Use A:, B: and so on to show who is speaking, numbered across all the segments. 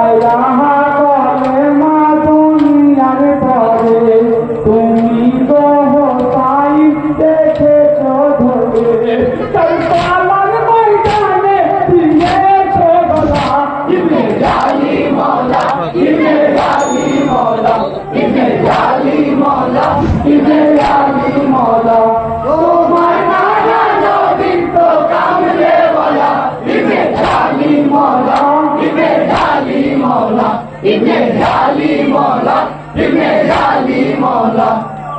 A: লাইলাহা বলে মা দুনিয়ার পরে তুমি তো হোসাই দেখেছ ধরে কারবালার ময়দানে দিয়েছ গলা ইবনে আলী মাওলা ইবনে আলী মাওলা ইবনে আলী মাওলা ইবনে আলী মাওলা তোমার নানা নবী তো কামলে ওয়ালা ইবনে আলী মাওলা ইবনে আলী মাওলা ইবনে আলী মাওলা ইবনে আলী মাওলা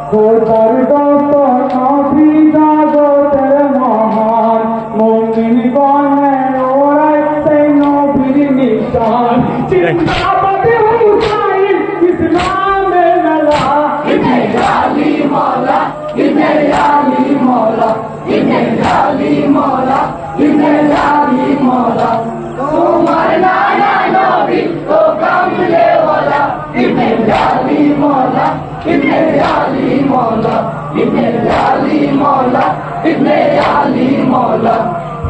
A: খোদার দস্ত নবী জগতের মহান মুমিন গণে ওরাই সেই নবীর নিশান জিন্দাবাদ হুসাইন ইসলামের নালা ইবনে আলী মাওলা ইবনে আলী মাওলা ইবনে আলী মাওলা ইবনে আলী মাওলা তোমার নানা নবী তো কামলে ওয়ালা ইবনে আলী মাওলা ইবনে আলী মাওলা ইবনে আলী মাওলা ইবনে আলী মাওলা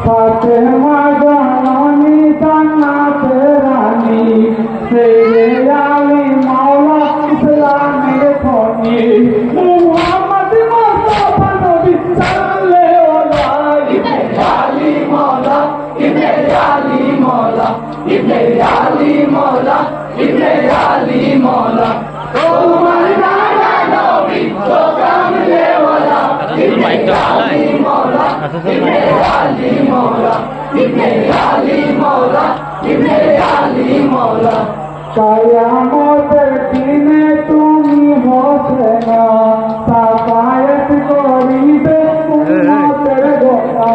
A: ফাতেমা জানানি জান্নাতের রানী সেরে আলী মাওলা ইসলামের খনি মুহাম্মদ মুস্তাফা নবী সাল্লাল্লাহু আলাইহি ইবনে আলী মাওলা ইবনে আলী মাওলা ইবনে আলী মাওলা ইবনে আলী মাওলা তোমার নানা নবী তো কামলে ওয়ালা ইবনে আলী মাওলা ইবনে আলী মাওলা ইবনে আলী মাওলা ইবনে আলী মাওলা কিয়ামতের দিনে তুমি হোসেনা সাফায়াত করিবে উম্মতের গোনা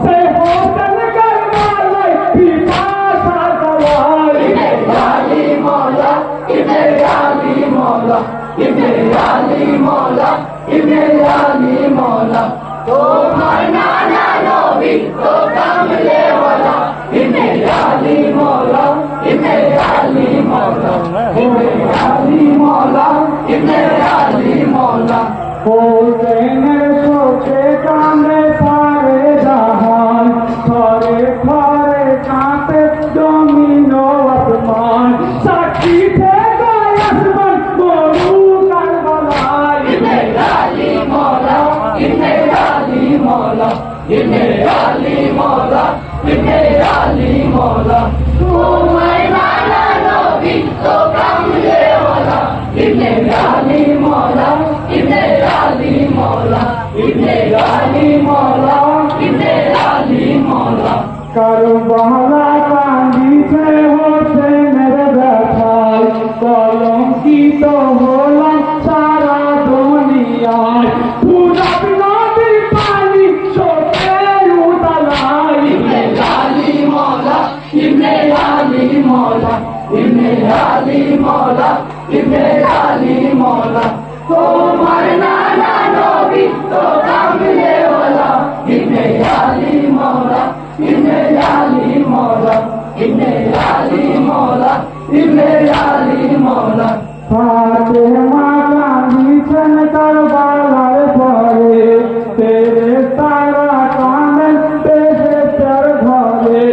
A: সে হোসেন কারবালায় পিপাসা গলায় ইবনে আলী মাওলা ইবনে আলী মাওলা ইবনে আলী মাওলা ইবনে আলী মাওলা তোমার নানা নবী তো কামলে ওয়ালা ইবনে আলী মাওলা ইবনে আলী মাওলা ইবনে আলী মাওলা ইবনে আলী মাওলা হোসেনের শোকে কাঁদে সারে জাহান থরে থরে কাঁপে জমিন ও আসমান সাক্ষী থেকে আসমান গরু কারবালায় ইবনে আলী মাওলা ইবনে আলী মাওলা ইবনে আলী মাওলা ইবনে আলী মাওলা তোমার নানা নবী তো কামলে ওয়ালা ইবনে আলী মাওলা ইবনে আলী মাওলা ইবনে আলী মাওলা ইবনে আলী মাওলা কারবালা কাঁদিছে হোসেনের ব্যথায় কলঙ্কিত হলাম সারা দুনিয়ায় পুরাব নদীর পানি চোখের উতলায় ইবনে আলী মাওলা ইবনে আলী মাওলা ইবনে আলী মাওলা ইবনে আলী মাওলা তোমার নানা নবী তো কামলে ওয়ালা ইবনে আলী মাওলা ইবনে আলী মাওলা ইবনে আলী মাওলা ইবনে আলী মাওলা ফাতেমা কাঁদিছেন কারবালার পরে ফেরেশতারা কাঁদেন বেহেশতের ঘরে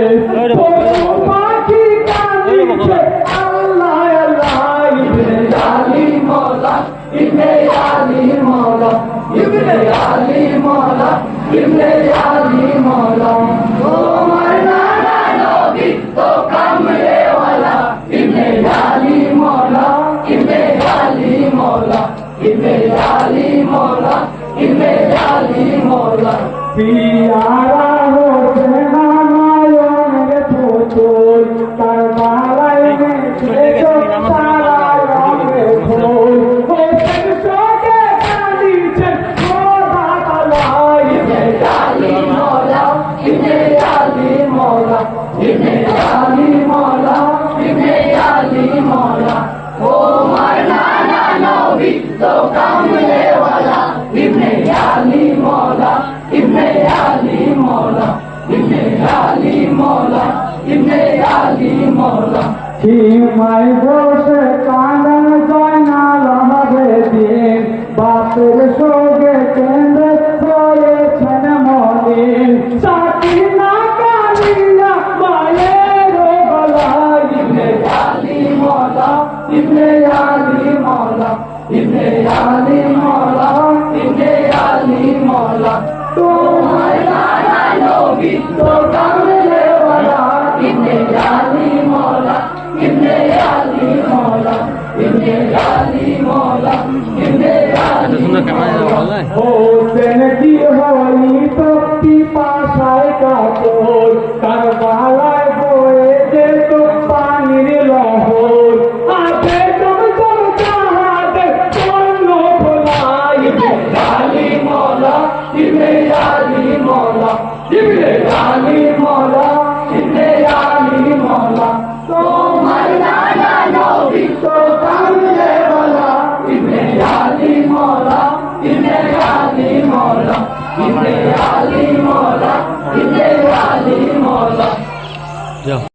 A: পশু পাখি কাঁদিছে আল্লাহ আল্লাহ ইবনে আলী মাওলা ইবনে আলী মাওলা ইবনে আলী মাওলা ইবনে আলী মাওলা তোমার নানা নবী তো কামলে ওয়ালা ইবনে আলী মাওলা ইবনে আলী মাওলা ইবনে আলী মাওলা ইবনে আলী মাওলা পিয়ারা হোসেনা নয়নের পুতুল কারবালায় গেছো সারা রঙে ফুল হোসেন শোকে কাঁদিছেন খোদা তাআলায় ইবনে আলী মাওলা ইবনে আলী মাওলা ইবনে আলী মাওলা ইবনে আলী মাওলা তোমার নানা নবী তো কামলে ওয়ালা ইবনে আলী মাওলা ইবনে আলী মাওলা ইবনে আলী মাওলা ইবনে আলী মাওলা সীমায় বসে কাঁদন জয়নাল হবে দিন বাপের সঙ্গে কেন্দ্রে হয়েছেন মলিন সাথী না কালিয়া মায়ের গলায় ইবনে আলী
B: এত সুন্দর ক্যামেরা বললে
A: হোসেন কি হলি তপ্তি পাশায় কাতর তার বালায় বয়ে যেত পানির লহর আগে চমচম চাহাদের স্বর্ণ খোলা ইবে আলী মৌলা ইবে আলী মৌলা ইবে আলী মৌলা ইবে আলী মৌলা তোমার নানা নবী তো কামলে বলা ইবে আলী মৌলা ইবে আলী মৌলা ইবে আলী মৌলা ইবে আলী মৌলা
B: যাও